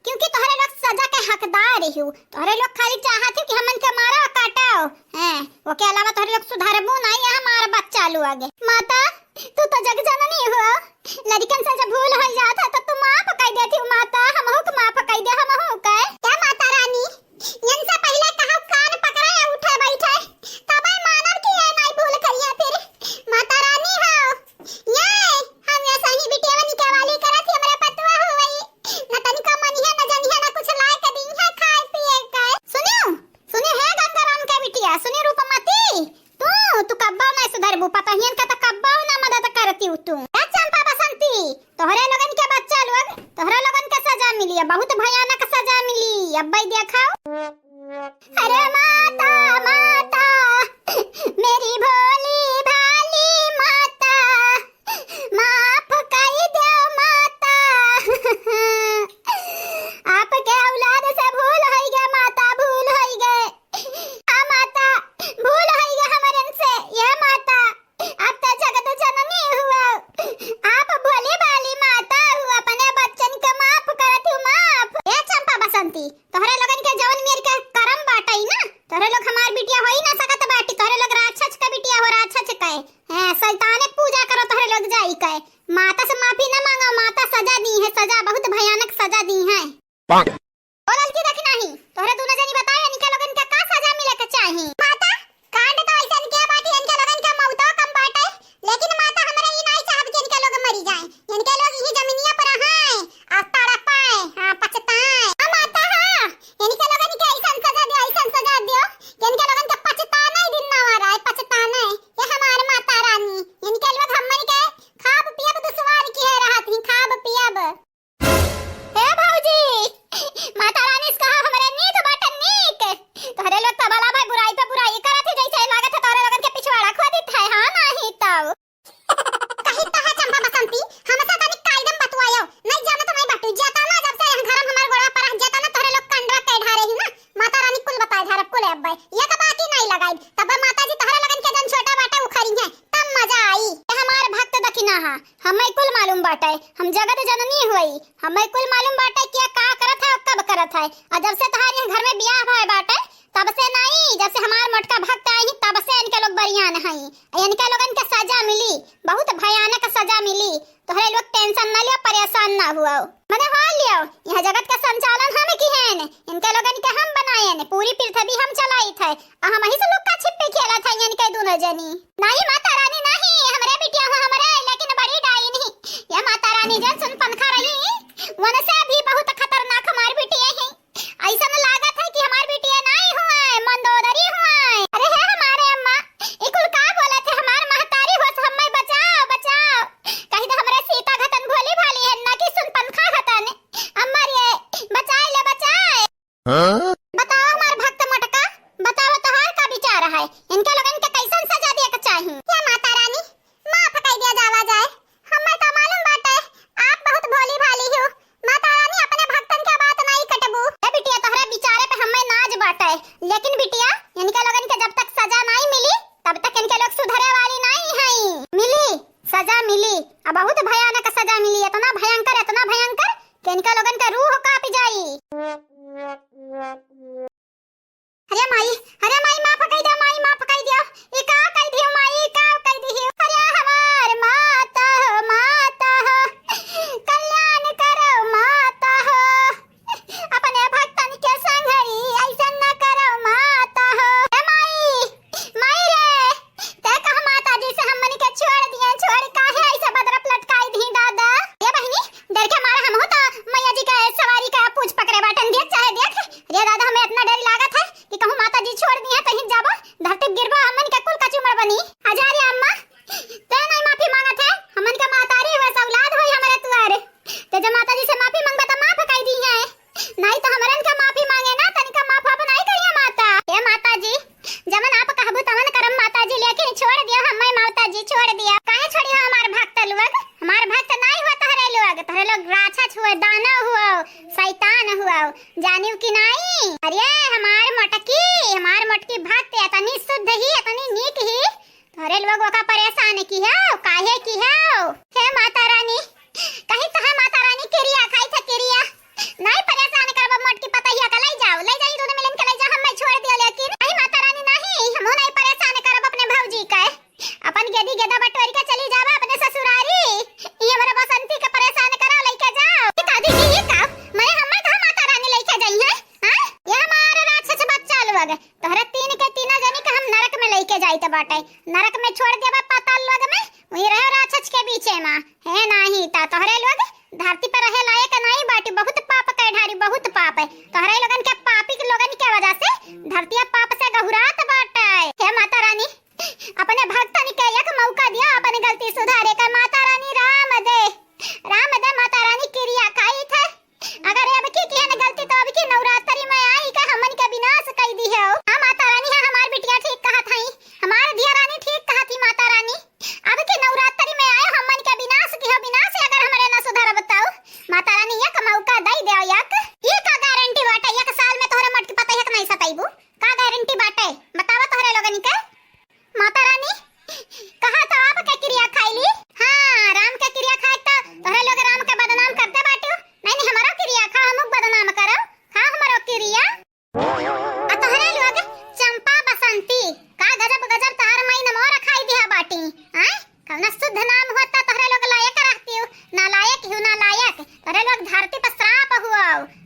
क्योंकि तोहरे लोग सजा के हकदार हो। तोहरे लोग खाली चाहत हो कि हमन के मारो और काटो हैं, ओके अलावा तोहरे लोग सुधारबो नहीं है हमारा बच्चा लो आगे। माता तू तो जग जननी हो, लड़कन से जब भूल हो जाता है तो तू माफ कर देती हो। माता हमहु को माफ कर दे, हमहु के क्या माता रानी यन से पहले कहा कान पकड़ा या उठे बैठे तब मानव की है नहीं भूल करिया। फिर माता रानी हो ये हम ये सही बिटियावन के वाली करत हमरे पतवा हो गई न तनिका मनिया न जनिया न कुछ लाए के दिन है खाए पिए के। सुनियो सुनियो है गंगाराम के बिटिया, सुनियो रूपमती तू कब्बा नहीं सुधरबू, पता हियन का तो कब्बा ना मदद करती हूं तू। चंपा बसंती तोहरे लोगन के बच्चा लोग तोहरे लोगन के सजा मिली है, बहुत भयानक सजा मिली। अब भाई देखाओ। अरे माता माता मेरी भोली भाली माता माफ कर दो माता आपके औलाद से भूल हो गया माता, भूल हो गए। हाँ माता भूल हो गया हमारे से, ये माता आप तो जगत जननी हुआ, आप भोली भाली माता हुआ, अपने बच्चन के माफ करत हूँ माफ। ये चंपा बसंती तोहरे लोगन के जवन मेर के करम बाटई ना, तोहरे लोग हमार बिटिया हो ही ना सकत बाटी। तोहरे लोग राक्षस का बिटिया हो, राक्षस कहे हैं शैताने पूजा करो तोहरे लोग जाई कहे। माता से माफी न मांगो, माता सजा दी है, सजा बहुत भयानक सजा दी है। बोलल की देख नहीं तोहरे दोनों जनी बताए इनके लोगन के का सजा मिले के चाही। माता कांड तो ऐसन के बाटी इनके लोगन के मौतो कम बाटे, लेकिन माता हमरे ई नहीं चाहब कि इनके लोग मरी जाए। इनके लोग यही जमीनिया पर हैं आ तड़पाए हां पछताए। हां माता हां इनके लोगन के ऐसन सजा दियो कि इनके लोगन के पछताना ही दिन ना आ रहा है, पछताना ये हमार माता रानी। इनके लोग हमन के खाब पियब दुश्वार की है रहत ही खाब पियब। हे भौजी माता रानी से कहा हमरे नीक बाटन नीक, तोहरे लोग तबला भाई बुराई पे बुराई करत है, जैसे लागत है तोहरे लोगन के पिछवाड़ा खोदित है। हां नहीं तब कही तो है चंपा बसंती हमसे तनिक कायदम बतवायो नहीं जानत नहीं बाटू जेता ना जब से घर हमार गोड़ा पर जेता ना तोहरे लोग कंडरा के ढारे ही ना माता रानी कुल बताए धारब कुल अब्बे ये का बात ही नहीं लगाई। तब माता जी तोहरे लोगन के जन छोटा बाटे उखरी है तब मजा आई। हमार भक्त दखिना हां हमें कुल मालूम बाटे, हम जगत जननी हुई, हमें कुल मालूम बाटे कि का करत है और कब करत है। और जब से तुम्हारे घर में ब्याह भय बाटे तब से नहीं, जब से हमार मोटका भक्त आई तब से इनके लोग बरियान हैं। इनके लोगन के सजा मिली, बहुत भयानक सजा मिली। तोहरे लोग टेंशन ना लियो, परेशान ना हुआ मने हो लियो। यह जगत का संचालन हम की है ने, इनके लोगन के हम बनाए ने, पूरी पृथ्वी हम चलाई थे। हम ही से लुक्का छिपे खेला था इनके दोनों जनी। नहीं माता रानी नहीं हमरे बिटिया हो हमरे, लेकिन बड़ी डाई नहीं ये माता रानी जन सुन पंखा रही वन से भी बहुत खतरनाक हमार बिटिया है। ऐसा न लागत है कि हमार बिटिया नहीं हुआ मंदोदरी हुआ। अरे है हमारे अम्मा इकुल का बोले थे हमार महतारी हो हमें बचाओ बचाओ कहीं तो हमरे सीता घतन भोली भाली है ना कि सुन पंखा घतन अम्मा रे बचाए ले बचाए। हाँ? बताओ हमार भक्त मोटका बताओ तोहार का विचार है, इनके लोगन के कैसन सजा दिए के चाहिए। क्या माता रानी माफ कर दिया जावा जाए, हमें तो मालूम बाटे आप बहुत भोली भाली हो। माता रानी अपने भक्तन के बात नहीं कटबू। ए बिटिया तोहरे विचारे पे हमें नाज बाटे, लेकिन बिटिया इनके लोगन के जब तक सजा नहीं मिली तब तक इनके लोग सुधरे वाली नहीं हैं। मिली सजा मिली, अब बहुत भयानक सजा मिली, इतना भयंकर कि इनका लोगन का रूह कांप जाई। अरे माई माफ कर दो, माई माफ कर दो, ई का कर दियो माई का कर दियो। अरे हमार माता हो माता हो कल्याण करो माता हो, अपने भक्तन के संगरी ऐसा न करो माता हो। ए माई रे ते कहा माता जी से हमन के छोड़ दिए, छोड़ काहे ऐसे बदर लटकाई दी दादा। ये बहनी डर के मारे हम हो तो मैया जी का सवारी का पूछ पकड़े छछ के बीचे में है नाही ता तोहरे लोग धरती पर रहे लायक नहीं बाटी। बहुत पाप के ढारी, बहुत पाप है तोहरे लोगन के। पापी के लोगन के वजह से धरती पाप से गहुरात बाटे। हे माता रानी अपने भक्तन के एक मौका दिया अपने गलती सुधारे का। माता रानी राम दे माता रानी क्रिया खाई थे। अगर अब की है गलती तो अब की नवरात्रि में आई का हमन के विनाश कर दी है। हां माता रानी हां हमार बिटिया ठीक कहा थी, हमार दिया रानी ठीक कहा थी। माता रानी अब की नवरात्रि में आए हमन के विनाश की है। विनाश अगर हमरे ना सुधार बताओ माता रानी एक मौका दई दे। ये का गारंटी बाटे एक साल में तोहरे मट के पता है कि नहीं सताइबू? का गारंटी बाटे बतावा तोहरे लोगन के। माता रानी कहा तो आप के क्रिया खाईली। हां राम के क्रिया खाए तो तोहरे लोग राम के बदनाम करते बाटू। नहीं हमारा क्रिया खा हम बदनाम करो। खा हमारा क्रिया आ तोहरे लोग चंपा बसंती का गजब गजब तार महीना मोर खाई दिया बाटी। हैं कौन शुद्ध नाम होता तोहरे लोग लायक रहती हो। नालायक हो नालायक तोहरे लोग धरती पर श्राप हुआ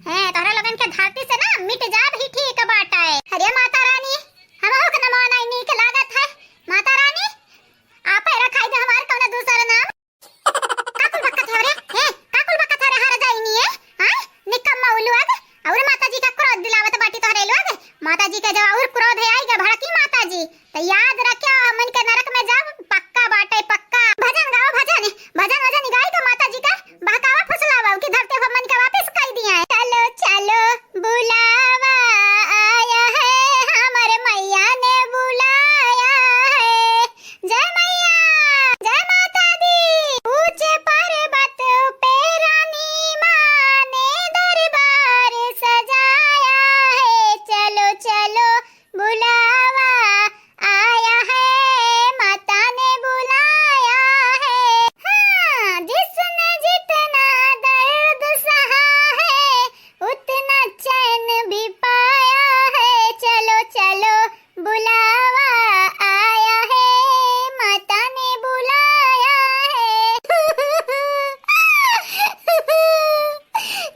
है। तोहरे लोगन के धरती से ना मिट जा भी ठीक बाटा है। अरे माता रानी हमहु के नमो नहीं नीक लागत है। माता रानी आप है रखाई दे हमार कौन दूसरा नाम। काकुल बकत है रे हे काकुल बकत है हर जाईनी है। हां निकम्मा उलुआग और माता जी का क्रोध दिलावत बाटी तोहरे लोग। माता जी का जब और क्रोध है आएगा भड़की माता जी तो याद रखियो मन के नरक में जाओ पक्का बाटे पक्का। भजन गाओ भजन भजन भजन गाई तो माता जी का बहकावा फुसलावा कि धरती पर मन के वापस कर दिया है। चलो चलो बुलावा आया है हमारे मैया ने बुलाया है। जय मैया जय माता दी। ऊंचे पर्वत पे रानी मां ने दरबार सजाया है। चलो चलो बुलावा आया है माता ने बुलाया है। हाँ जिसने जितना दर्द सहा है उतना चैन भी पाया है। चलो चलो बुलावा आया है माता ने बुलाया है।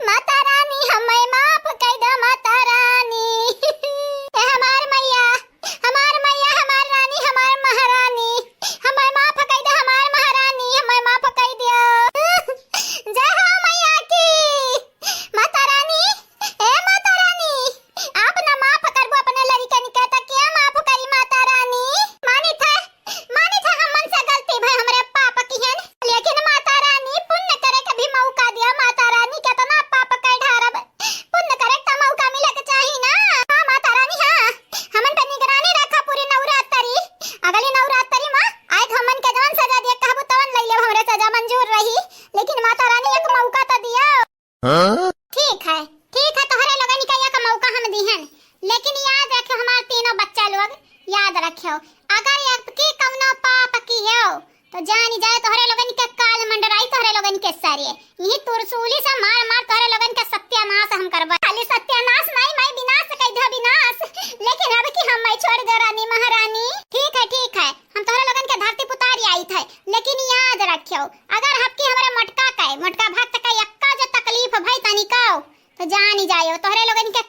माता रानी हमें माफ कर दो माता रानी। हमार मैया हमार रानी हमार महारानी हमें माफ कर दो हमार महारानी हमें माफ कर दियो। जय हो मैया की। माता रानी ए माता रानी आप ना माफ करबो अपने लड़कन के तो क्या माफ करी माता रानी। मानी था हमन से गलती भाई हमरे पाप की है। लेकिन माता रानी पुण्य करे के भी मौका दिया। माता रानी कितना पाप कर ढारब पुण्य करे का मौका मिले के चाहिए ना। हां माता रानी हां हमन पे निगरानी रखा पूरी नवरात्रि। अगली नवरात्रि में आज हमन के जवन सजा दिए कहबो तवन ले ले हमरे सजा मंजूर रही। लेकिन माता रानी एक मौका तो दिया। ठीक है तोहरे लोगन का एक मौका हम दीहन। लेकिन याद रखो हमार तीनों बच्चा लोग याद रखियो अगर आपकी कवनो पाप की है तो जानी जाए तोहरे लोगन के काल मंडराई तोहरे लोगन के सारे यही तुरसूली से मार मार तोहरे लोगन के सत्यानाश हम करबा। खाली सत्यानाश नहीं मैं विनाश कह दे विनाश। लेकिन अब की हम मैं छोड़ दे रानी महारानी। ठीक है हम तोहरे लोगन के धरती पुतारी आई थे। लेकिन याद रखियो अगर आपकी हमरे मटका भक्त का यक्का जो तकलीफ भाई तनिकाओ तो जानी जायो तोहरे लोगन के